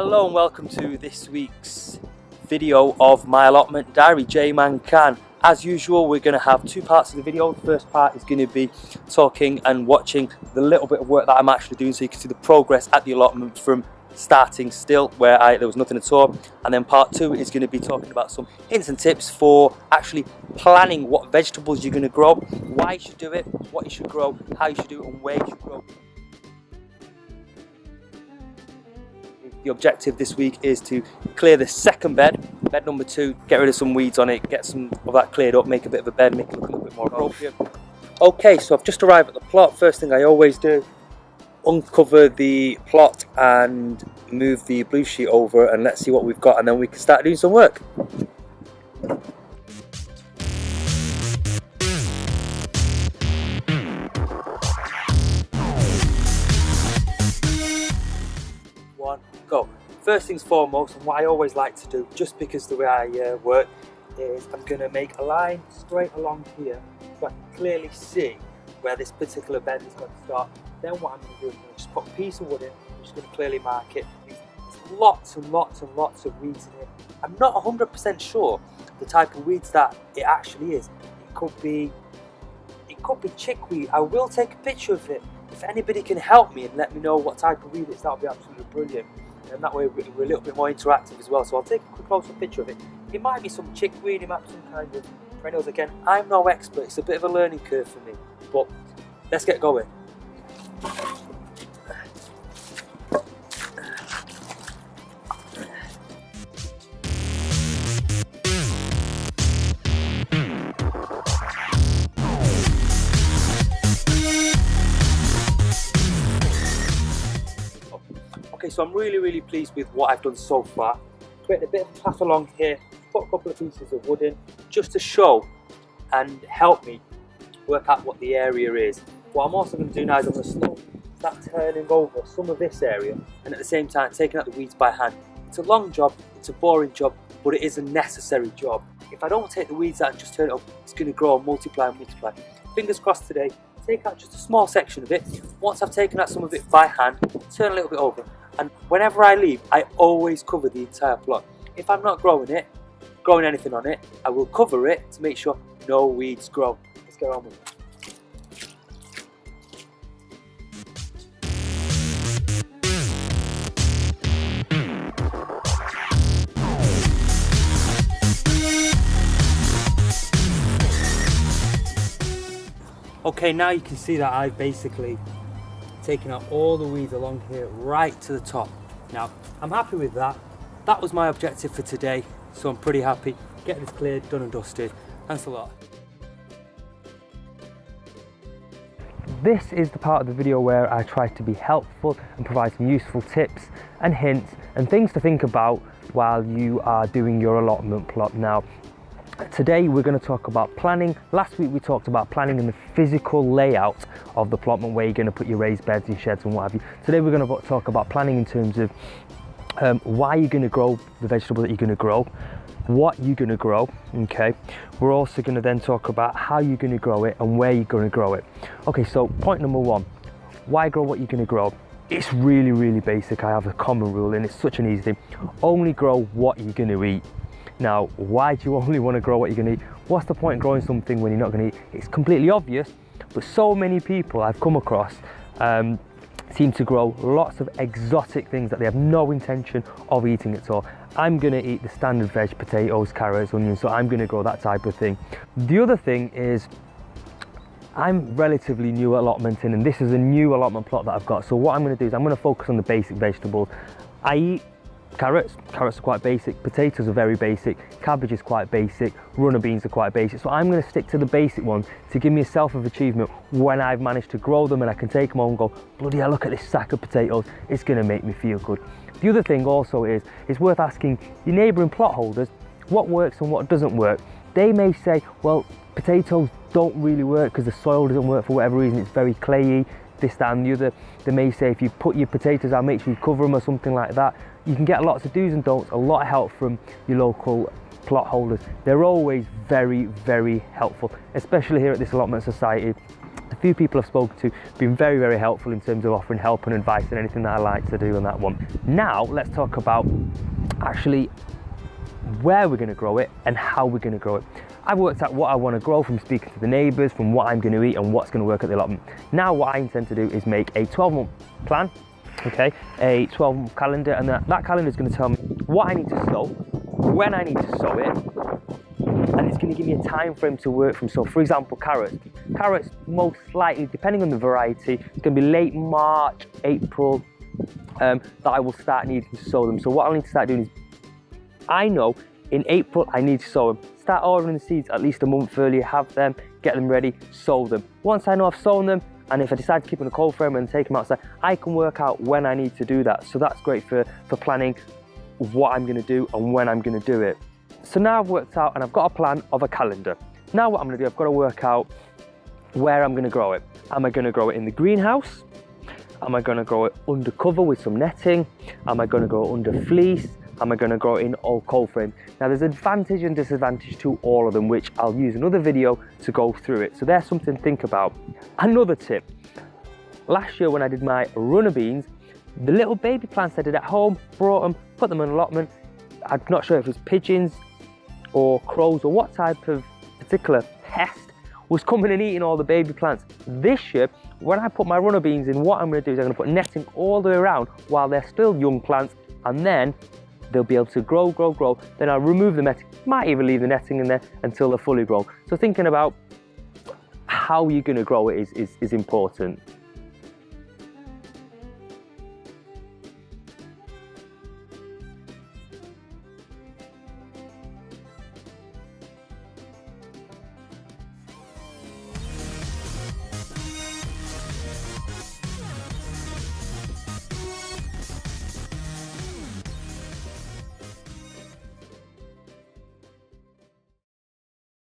Hello and welcome to this week's video of my allotment diary, JayManGrow. As usual, we're going to have two parts of the video. The first part is going to be talking and watching the little bit of work that I'm actually doing, so you can see the progress at the allotment from starting still where there was nothing at all. And then part two is going to be talking about some hints and tips for actually planning what vegetables you're going to grow, why you should do it, what you should grow, how you should do it, and where you should grow. The objective this week is to clear the second bed number 2, get rid of some weeds on it, get some of that cleared up, make a bit of a bed, make it look a little bit more appropriate. Okay, so I've just arrived at the plot. First thing I always do, uncover the plot and move the blue sheet over, and let's see what we've got, and then we can start doing some work. Go. First things foremost, and what I always like to do, just because the way I work, is I'm going to make a line straight along here so I can clearly see where this particular bed is going to start. Then what I'm going to do is I'm going to just put a piece of wood in, I'm just going to clearly mark it. There's lots and lots and lots of weeds in it. I'm not 100% sure the type of weeds that it actually is. It could be chickweed. I will take a picture of it. If anybody can help me and let me know what type of weed it is, that would be absolutely brilliant. And that way we're a little bit more interactive as well. So I'll take a quick closer picture of it. It might be some chickweed, it might be some kind of perennials. Again, I'm no expert, it's a bit of a learning curve for me, but let's get going. Okay, so I'm really pleased with what I've done so far. Created a bit of a path along here, put a couple of pieces of wood in, just to show and help me work out what the area is. What I'm also going to do now is I'm going to slowly start turning over some of this area, and at the same time taking out the weeds by hand. It's a long job, it's a boring job, but it is a necessary job. If I don't take the weeds out and just turn it up, it's going to grow and multiply and multiply. Fingers crossed today, take out just a small section of it. Once I've taken out some of it by hand, turn a little bit over. And whenever I leave, I always cover the entire plot. If I'm not growing anything on it, I will cover it to make sure no weeds grow. Let's get on with it. Okay, now you can see that I've basically taking out all the weeds along here right to the top. Now, I'm happy with that. That was my objective for today, so I'm pretty happy. Getting this cleared, done and dusted. Thanks a lot. This is the part of the video where I try to be helpful and provide some useful tips and hints and things to think about while you are doing your allotment plot. Now, today we're going to talk about planning. Last week we talked about planning and the physical layout of the plotment, where you're going to put your raised beds and sheds and what have you. Today we're going to talk about planning in terms of why you're going to grow the vegetable that you're going to grow, what you're going to grow. Okay, we're also going to then talk about how you're going to grow it and where you're going to grow it. Okay, so point number 1, why grow what you're going to grow? It's really basic. I have a common rule and it's such an easy thing. Only grow what you're going to eat. Now, why do you only want to grow what you're going to eat? What's the point in growing something when you're not going to eat? It's completely obvious, but so many people I've come across seem to grow lots of exotic things that they have no intention of eating at all. I'm going to eat the standard veg, potatoes, carrots, onions, so I'm going to grow that type of thing. The other thing is, I'm relatively new at allotmenting, and this is a new allotment plot that I've got. So what I'm going to do is I'm going to focus on the basic vegetables. I eat carrots are quite basic, potatoes are very basic, cabbage is quite basic, runner beans are quite basic. So I'm going to stick to the basic ones to give me a self of achievement when I've managed to grow them and I can take them home and go, bloody hell, look at this sack of potatoes, it's going to make me feel good. The other thing also is, it's worth asking your neighbouring plot holders what works and what doesn't work. They may say, well, potatoes don't really work because the soil doesn't work for whatever reason, it's very clayey, this, that and the other. They may say if you put your potatoes out, make sure you cover them or something like that. You can get lots of do's and don'ts, a lot of help from your local plot holders. They're always very helpful, especially here at this allotment society. The few people I've spoken to have been very, very helpful in terms of offering help and advice and anything that I like to do on that one. Now, let's talk about actually where we're going to grow it and how we're going to grow it. I've worked out what I want to grow from speaking to the neighbours, from what I'm going to eat and what's going to work at the allotment. Now what I intend to do is make a 12-month plan, okay, a 12-month calendar, and that calendar is going to tell me what I need to sow, when I need to sow it, and it's going to give me a time frame to work from. So for example, carrots most likely, depending on the variety, it's going to be late March, April, that I will start needing to sow them. So what I need to start doing is, I know in April I need to sow them. Start ordering the seeds at least a month earlier, have them, get them ready, sow them. Once I know I've sown them, and if I decide to keep them in a cold frame and take them outside, I can work out when I need to do that. So that's great for planning what I'm going to do and when I'm going to do it. So now I've worked out and I've got a plan of a calendar. Now what I'm going to do, I've got to work out where I'm going to grow it. Am I going to grow it in the greenhouse? Am I going to grow it under cover with some netting? Am I going to grow it under fleece? Am I going to grow it in all cold frame? Now there's advantage and disadvantage to all of them, which I'll use another video to go through it. So there's something to think about. Another tip, last year when I did my runner beans, the little baby plants I did at home, brought them, put them in an allotment. I'm not sure if it was pigeons or crows or what type of particular pest was coming and eating all the baby plants. This year, when I put my runner beans in, what I'm going to do is I'm going to put netting all the way around while they're still young plants, and then they'll be able to grow. Then I'll remove the netting, might even leave the netting in there until they're fully grown. So thinking about how you're going to grow it is important.